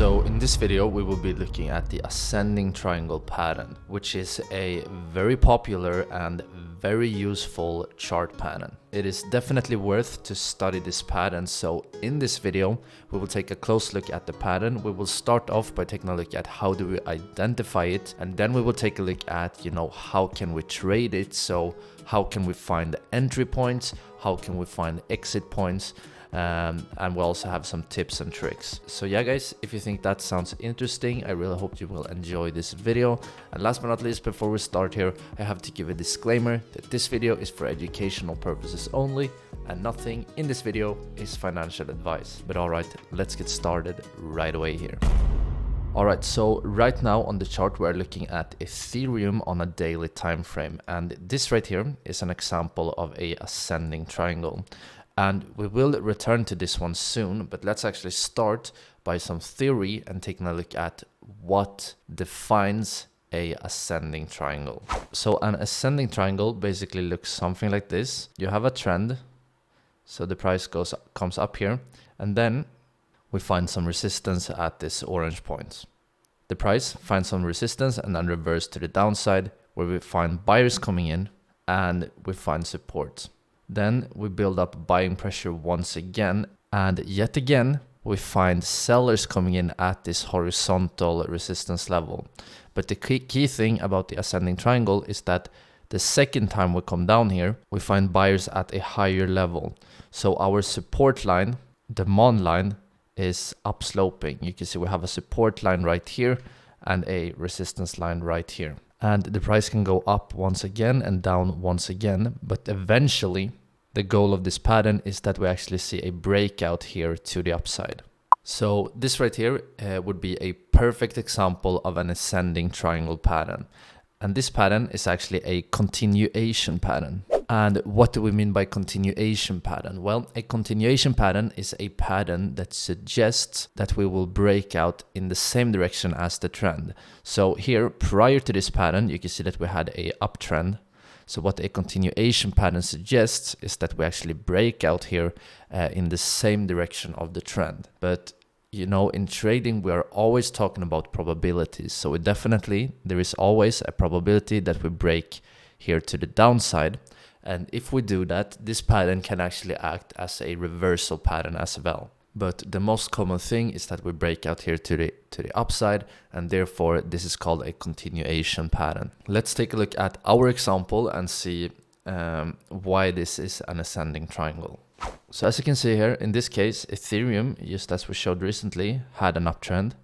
So in this video we will be looking at the ascending triangle pattern, which is a very popular and very useful chart pattern. It is definitely worth to study this pattern, so in this video we will take a close look at the pattern. We will start off by taking a look at how do we identify it, and then we will take a look at, how can we trade it, so how can we find the entry points, how can we find exit points, and we'll also have some tips and tricks. So yeah guys, if you think that sounds interesting, I really hope you will enjoy this video. And last but not least, before we start here, I have to give a disclaimer that this video is for educational purposes only, and nothing in this video is financial advice. But alright, let's get started right away here. Alright, so right now on the chart we're looking at Ethereum on a daily time frame, and this right here is an example of a ascending triangle. And we will return to this one soon, but let's actually start by some theory and taking a look at what defines a ascending triangle. So an ascending triangle basically looks something like this. You have a trend, so the price comes up here, and then we find some resistance at this orange point. The price finds some resistance and then reverse to the downside, where we find buyers coming in and we find support. Then we build up buying pressure once again, and yet again we find sellers coming in at this horizontal resistance level. But the key thing about the ascending triangle is that the second time we come down here, we find buyers at a higher level. So our support line, demand line, is upsloping. You can see we have a support line right here and a resistance line right here. And the price can go up once again and down once again, but eventually the goal of this pattern is that we actually see a breakout here to the upside. So this right here would be a perfect example of an ascending triangle pattern. And this pattern is actually a continuation pattern. And what do we mean by continuation pattern? Well, a continuation pattern is a pattern that suggests that we will break out in the same direction as the trend. So here, prior to this pattern, you can see that we had a uptrend. So what a continuation pattern suggests is that we actually break out here in the same direction of the trend. But in trading, we are always talking about probabilities. So there is always a probability that we break here to the downside. And if we do that, this pattern can actually act as a reversal pattern as well. But the most common thing is that we break out here to the upside, and therefore this is called a continuation pattern. Let's take a look at our example and see why this is an ascending triangle. So as you can see here, in this case, Ethereum, just as we showed recently, had an uptrend.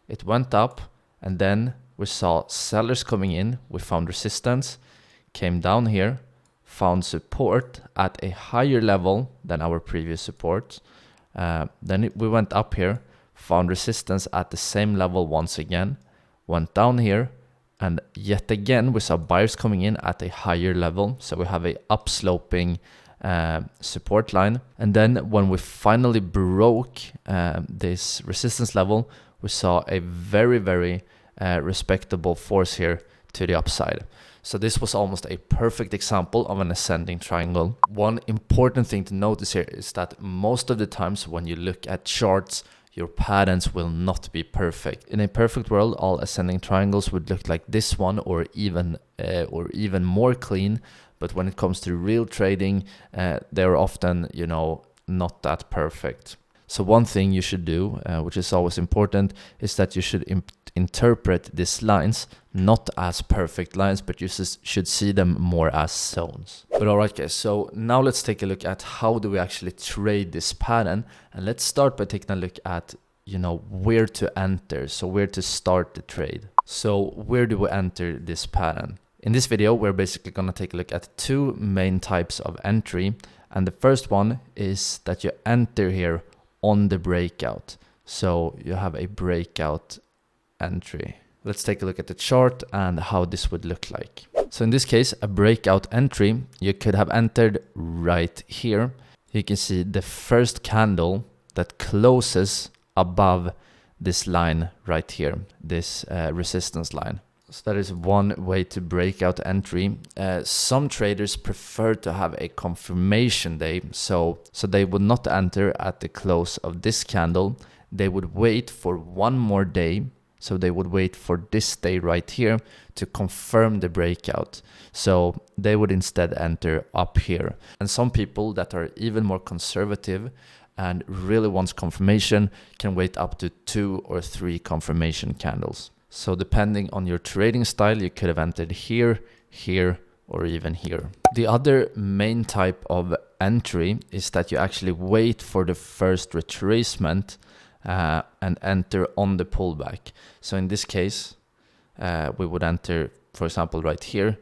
It went up, and then we saw sellers coming in, we found resistance, came down here, found support at a higher level than our previous support. Then we went up here, found resistance at the same level once again, went down here, and yet again we saw buyers coming in at a higher level. So we have a upsloping support line. And then when we finally broke this resistance level, we saw a very, very respectable force here to the upside. So this was almost a perfect example of an ascending triangle. One important thing to notice here is that most of the times when you look at charts, your patterns will not be perfect. In a perfect world, all ascending triangles would look like this one, or even more clean. But when it comes to real trading, they're often, not that perfect. So one thing you should do, which is always important, is that you should interpret these lines not as perfect lines, but you should see them more as zones. But alright guys, so now let's take a look at how do we actually trade this pattern, and let's start by taking a look at where to enter, so where to start the trade. So where do we enter this pattern? In this video we're basically going to take a look at two main types of entry, and the first one is that you enter here on the breakout. So you have a breakout entry. Let's take a look at the chart and how this would look like. So in this case, a breakout entry, you could have entered right here. You can see the first candle that closes above this line right here, this resistance line. So that is one way to break out entry. Some traders prefer to have a confirmation day, so they would not enter at the close of this candle. they would wait for one more day. So they would wait for this day right here to confirm the breakout. So they would instead enter up here. And some people that are even more conservative and really wants confirmation can wait up to 2 or 3 confirmation candles. So depending on your trading style, you could have entered here, here, or even here. The other main type of entry is that you actually wait for the first retracement and enter on the pullback. So in this case, we would enter, for example, right here.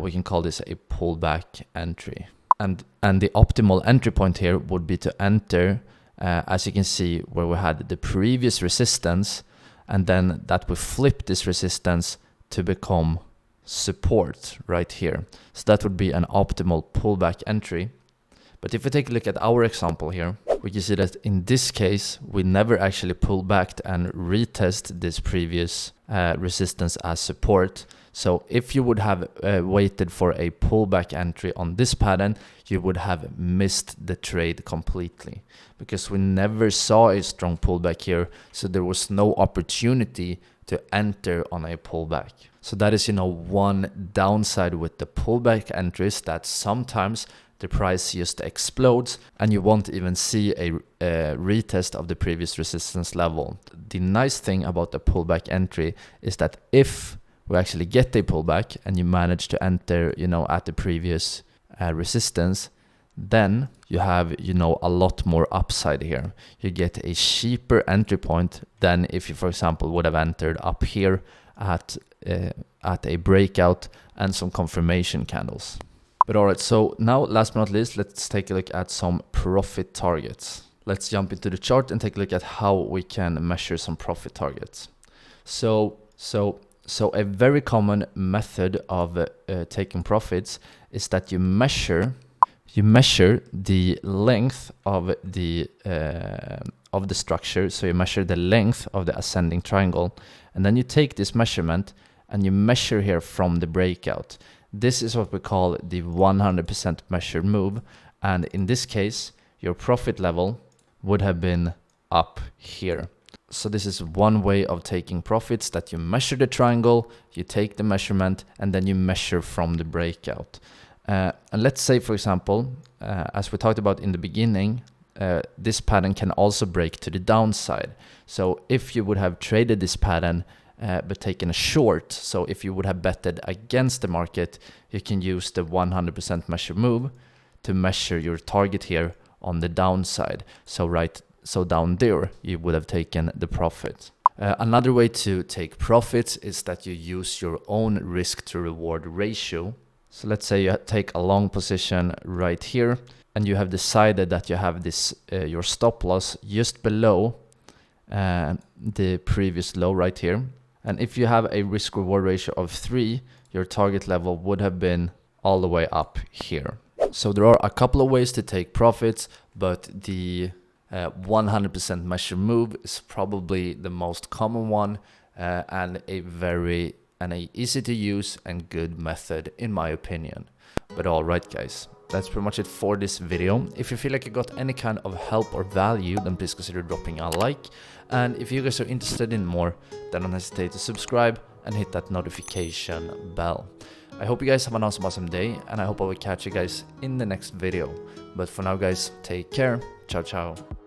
We can call this a pullback entry. And the optimal entry point here would be to enter, as you can see, where we had the previous resistance, and then that we flip this resistance to become support right here. So that would be an optimal pullback entry. But if we take a look at our example here, we can see that in this case, we never actually pull back and retest this previous resistance as support. So if you would have waited for a pullback entry on this pattern, you would have missed the trade completely, because we never saw a strong pullback here. So there was no opportunity to enter on a pullback. So that is, one downside with the pullback entries, that sometimes the price just explodes and you won't even see a retest of the previous resistance level. The nice thing about the pullback entry is that if we actually get a pullback and you manage to enter, at the previous resistance, then you have, a lot more upside here. You get a cheaper entry point than if you, for example, would have entered up here at a breakout and some confirmation candles. But all right, so now last but not least, let's take a look at some profit targets. Let's jump into the chart and take a look at how we can measure some profit targets. So a very common method of taking profits is that you measure the length of the structure. So you measure the length of the ascending triangle, and then you take this measurement and you measure here from the breakout. This is what we call the 100% measured move, and in this case, your profit level would have been up here. So this is one way of taking profits, that you measure the triangle, you take the measurement, and then you measure from the breakout. And let's say, for example, as we talked about in the beginning, this pattern can also break to the downside. So if you would have traded this pattern but taken a short, so if you would have betted against the market, you can use the 100% measure move to measure your target here on the downside. So down there, you would have taken the profit. Another way to take profits is that you use your own risk to reward ratio. So let's say you take a long position right here, and you have decided that you have this your stop loss just below the previous low right here. And if you have a risk reward ratio of 3, your target level would have been all the way up here. So there are a couple of ways to take profits, but the 100% measure move is probably the most common one, and a easy to use and good method in my opinion. But alright guys, that's pretty much it for this video. If you feel like you got any kind of help or value, then please consider dropping a like. And if you guys are interested in more, then don't hesitate to subscribe and hit that notification bell. I hope you guys have an awesome day, and I hope I will catch you guys in the next video. But for now guys, take care. Ciao ciao.